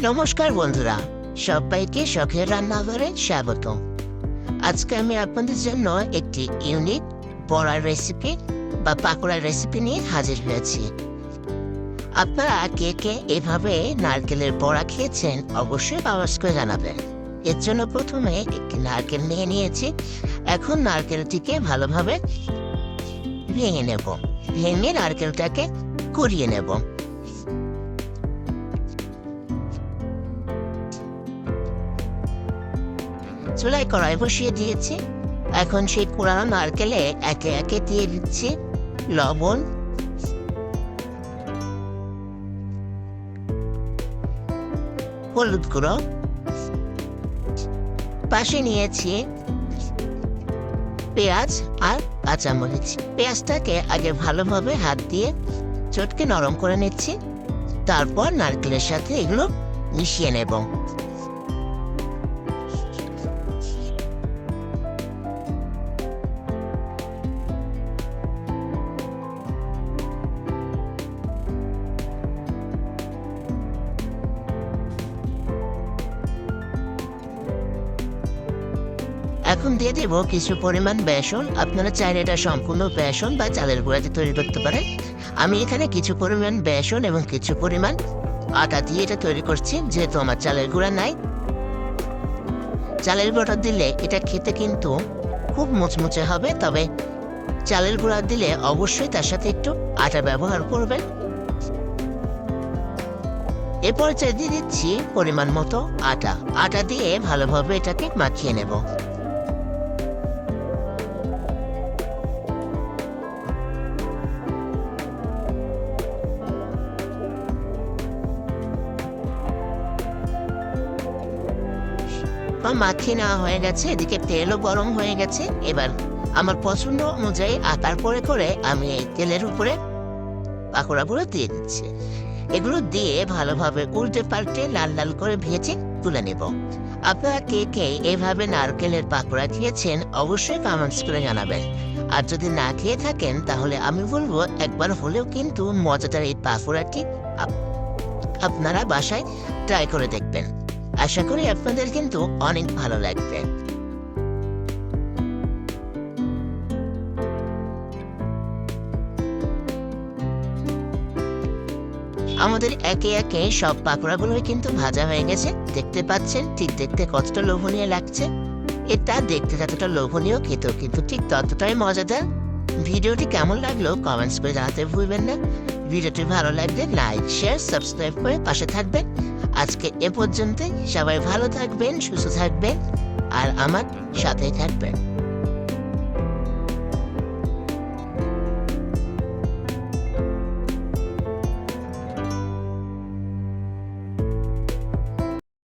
নমস্কার বন্ধুরা, সবাইকে শখের রান্নাঘরে স্বাগত। আজকে আমি আপনাদের জন্য একটি ইউনিক বড়ার রেসিপি বা পাকোড়ার রেসিপি নিয়ে হাজির হয়েছি। আপনারা কে কে এভাবে নারকেলের বড়া খেয়েছেন অবশ্যই কমেন্টস করে জানাবেন। এর জন্য প্রথমে একটি নারকেল নিয়ে নিয়েছি। এখন নারকেলটিকে ভালোভাবে ভেঙে নেব। ভেঙে নারকেলটাকে কুড়িয়ে নেব। চুলায় কড়াই বসিয়ে দিয়েছি। এখন সেই কুড়ানো নারকেলে একে একে দিয়ে দিচ্ছি লবণ, হলুদ গুঁড়ো, পাশে নিয়েছি পেঁয়াজ আর কাঁচামরিচ। পেঁয়াজটাকে আগে ভালোভাবে হাত দিয়ে চটকে নরম করে নিচ্ছি, তারপর নারকেলের সাথে এগুলো মিশিয়ে নেব। এখন দিয়ে দেব কিছু পরিমাণ বেসন। আপনারা চাইলে এটা সম্পূর্ণ বেসন বা চালের গুঁড়াতে তৈরি করতে পারেন। আমি এখানে কিছু পরিমাণ বেসন এবং কিছু পরিমাণ আটা দিয়ে এটা তৈরি করছি, যেহেতু আমার চালের গুঁড়া নাই। চালের গুঁড়াটা দিলে এটা খেতে কিন্তু খুব মুচমুচে হবে, তবে চালের গুঁড়া দিলে অবশ্যই তার সাথে একটু আটা ব্যবহার করবেন। এ পর্যায়ে দিয়ে দিচ্ছি পরিমাণ মতো আটা। আটা দিয়ে ভালোভাবে এটাকে মাখিয়ে নেব। মাখিয়ে নেওয়া হয়ে গেছে, এদিকে তেলও গরম হয়ে গেছে। এবার আমার পছন্দ অনুযায়ী আটার পরে করে আমি এই তেলের উপরে পাকোড়াগুলো দিয়ে দিচ্ছি। এগুলো দিয়ে ভালোভাবে উল্টে পাল্টে লাল লাল করে ভেজে তুলে নেব। আপনারা কে কে এভাবে নারকেলের পাকোড়া খেয়েছেন অবশ্যই কমেন্টস করে জানাবেন। আর যদি না খেয়ে থাকেন তাহলে আমি বলবো একবার হলেও কিন্তু মজাদার এই পাকোড়াটি আপনারা বাসায় ট্রাই করে দেখবেন। আশা করি আপনাদের কিন্তু অনেক ভালো লাগবে। আমাদের একে একে সব পাকোড়াগুলোই কিন্তু ভাজা হয়ে গেছে। দেখতে পাচ্ছেন ঠিক দেখতে কতটা লোভনীয় লাগছে। এটা দেখতে যতটা লোভনীয়, খেতেও কিন্তু ঠিক ততটাই মজাদার। ভিডিওটি কেমন লাগলো কমেন্টস করে জানাতে ভুলবেন না। ভিডিওটি ভালো লাগলে লাইক, শেয়ার, সাবস্ক্রাইব করে পাশে থাকবেন। আজকে এ পর্যন্তই। সবাই ভালো থাকবেন, সুস্থ থাকবেন আর আমার সাথেই থাকবেন।